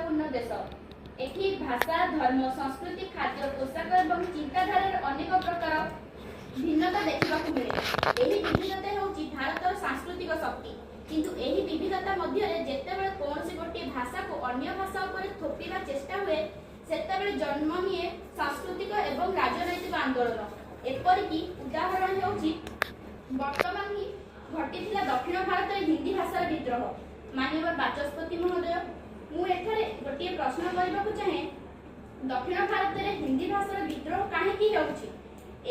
ବୈଚିତ୍ର୍ୟପୂର୍ଣ୍ଣ ଦେଶ। ଏଠି ଭାଷା, ଧର୍ମ, ସଂସ୍କୃତି, ଖାଦ୍ୟ, ପୋଷାକ ଏବଂ ଚିନ୍ତାଧାରାର ଅନେକ ପ୍ରକାର ଭିନ୍ନତା ଦେଖିବାକୁ ମିଳେ। ଏହି ବିବିଧତା ହେଉଛି ଭାରତର ସାଂସ୍କୃତିକ ଶକ୍ତି। କିନ୍ତୁ ଏହି ବିବିଧତା ମଧ୍ୟରେ ଯେତେବେଳେ କୌଣସି ଗୋଟିଏ ଭାଷାକୁ ଅନ୍ୟ ଭାଷା ଉପରେ ଥୋପିବା ଚେଷ୍ଟା ହୁଏ, ସେତେବେଳେ ଜନ୍ମ ନିଏ ସାଂସ୍କୃତିକ ଏବଂ ରାଜନୈତିକ ଆନ୍ଦୋଳନ। ଏପରିକି ଉଦାହରଣ ହେଉଛି ବର୍ତ୍ତମାନ ହିଁ ଘଟିଥିଲା ଦକ୍ଷିଣ ଭାରତରେ ହିନ୍ଦୀ ଭାଷାର ବିଦ୍ରୋହ। ମାନ୍ୟବର ବାଚସ୍ପତି ମହୋଦୟ, ମୁଁ ଏଠାରେ ଗୋଟିଏ ପ୍ରଶ୍ନ କରିବାକୁ ଚାହେଁ, ଦକ୍ଷିଣ ଭାରତରେ ହିନ୍ଦୀ ଭାଷାର ବିଦ୍ରୋହ କାହିଁକି ହେଉଛି?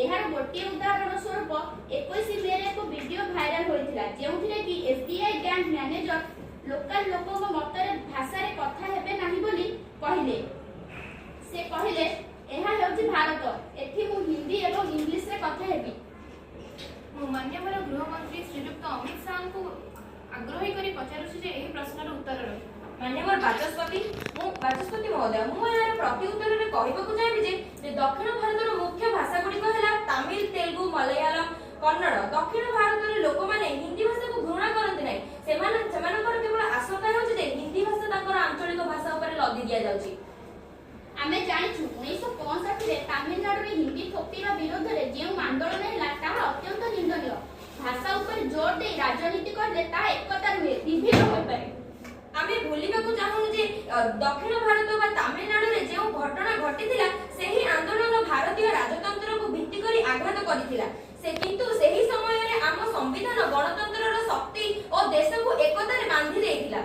ଏହାର ଗୋଟିଏ ଉଦାହରଣ ସ୍ୱରୂପ 21 ମେରେ ଏକ ଭିଡିଓ ଭାଇରାଲ ହୋଇଥିଲା, ଯେଉଁଥିରେ କି SBI ବ୍ୟାଙ୍କ ମ୍ୟାନେଜର ଲୋକାଲ ଲୋକଙ୍କ ମତରେ ଭାଷାରେ କଥା ହେବେ ନାହିଁ ବୋଲି କହିଲେ। ସେ କହିଲେ, ଏହା ହେଉଛି ଭାରତ, ଏଠି ମୁଁ ହିନ୍ଦୀ ଏବଂ ଇଂଲିଶରେ କଥା ହେବି। ମୁଁ ମାନ୍ୟବର ଗୃହମନ୍ତ୍ରୀ ଶ୍ରୀଯୁକ୍ତ ଅମିତ ଶାହଙ୍କୁ ଆଗ୍ରହୀ କରି ପଚାରୁଛି ଯେ ଏହି ପ୍ରଶ୍ନର ଉତ୍ତର ରଖିବେ। ମାନ୍ୟବର ବାଚସ୍ପତି ମହୋଦୟ, ମୁଁ ଏହାର ପ୍ରତି ଉତ୍ତରରେ କହିବାକୁ ଚାହିଁବି ଯେ ଦକ୍ଷିଣ ଭାରତର ମୁଖ୍ୟ ଭାଷା ଗୁଡ଼ିକ ହେଲା ତାମିଲ, ତେଲୁଗୁ, ମଲୟାଲମ, କନ୍ନଡ଼। ଦକ୍ଷିଣ ଭାରତରେ ଲୋକମାନେ ହିନ୍ଦୀ ଭାଷାକୁ ଘୃଣା କରନ୍ତି ନାହିଁ। ସେମାନଙ୍କର କେବଳ ଆଶଙ୍କା ହେଉଛି ଯେ ହିନ୍ଦୀ ଭାଷା ତାଙ୍କର ଆଞ୍ଚଳିକ ଭାଷା ଉପରେ ଲଦି ଦିଆଯାଉଛି। ଆମେ ଜାଣିଛୁ 1965ରେ ତାମିଲନାଡୁରେ ହିନ୍ଦୀ ଥୋପିବା ବିରୋଧରେ ଯେଉଁ ଆନ୍ଦୋଳନ ହେଲା, ତାହା ଅତ୍ୟନ୍ତ ନିନ୍ଦନୀୟ। ଭାଷା ଉପରେ ଜୋର ଦେଇ ରାଜନୀତି କଲେ ତାହା ଏକତା ନୁହେଁ, ବିଭିନ୍ନ ହୋଇପାରେ। ଆମେ ଭୁଲିବାକୁ ଚାହୁଁନୁ ଯେ ଦକ୍ଷିଣ ଭାରତ ବା ତାମିଲନାଡୁରେ ଯେଉଁ ଘଟଣା ଘଟିଥିଲା, ସେହି ଆନ୍ଦୋଳନ ଭାରତୀୟ ରାଜତନ୍ତ୍ରକୁ ଭିତ୍ତି କରି ଆଘାତ କରିଥିଲା। କିନ୍ତୁ ସେହି ସମୟରେ ଆମ ସମ୍ବିଧାନ ଗଣତନ୍ତ୍ରର ଶକ୍ତି ଓ ଦେଶକୁ ଏକତାରେ ବାନ୍ଧି ଦେଇଥିଲା।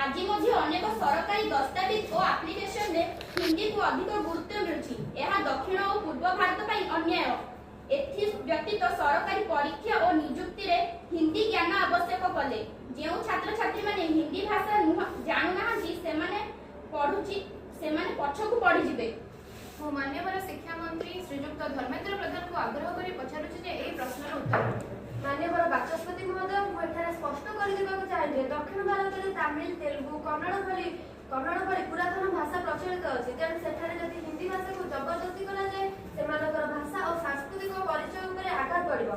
ଆଜି ମଧ୍ୟ ଅନେକ ସରକାରୀ ଦସ୍ତାବିଜ ଓ ଆପ୍ଲିକେସନରେ ହିନ୍ଦୀକୁ ଅଧିକ ଗୁରୁତ୍ୱ ମିଳୁଛି। ଏହା ଦକ୍ଷିଣ ଓ ପୂର୍ବ ଭାରତ ପାଇଁ ଅନ୍ୟାୟ। ଏଥି ବ୍ୟତୀତ ସରକାରୀ ପରୀକ୍ଷା ଓ ନିଯୁକ୍ତିରେ ହିନ୍ଦୀ ଜ୍ଞାନ ଆବଶ୍ୟକ କଲେ ଯେଉଁ ଛାତ୍ରଛାତ୍ରୀମାନେ ହିନ୍ଦୀ ଭାଷା ଜାଣୁନାହାନ୍ତି, ସେମାନେ ପଛକୁ ପଡ଼ିଯିବେ। ମୁଁ ମାନ୍ୟବର ଶିକ୍ଷାମନ୍ତ୍ରୀ ଶ୍ରୀଯୁକ୍ତ ଧର୍ମେନ୍ଦ୍ର ପ୍ରଧାନଙ୍କୁ ଆଗ୍ରହ କରି ପଚାରୁଛି ଯେ ଏହି ପ୍ରଶ୍ନର ଉତ୍ତର ରଖିବେ। ମାନ୍ୟବର ବାଚସ୍ପତି ମହୋଦୟ, ମୁଁ ଏଠାରେ ସ୍ପଷ୍ଟ କରିଦେବାକୁ ଚାହେଁ ଯେ ଦକ୍ଷିଣ ଭାରତରେ ତାମିଲ, ତେଲୁଗୁ, କନ୍ନଡ଼ ଭଳି ପୁରାତନ ଭାଷା ପ୍ରଚଳିତ ଅଛି। ତେଣୁ ସେଠାରେ ଯଦି ହିନ୍ଦୀ ଭାଷାକୁ ଜବରଦସ୍ତି କରାଯାଏ, ସେମାନଙ୍କର ଭାଷା ଓ ସାଂସ୍କୃତିକ ପରିଚୟ ଉପରେ ଆଘାତ ପଡ଼ିବ।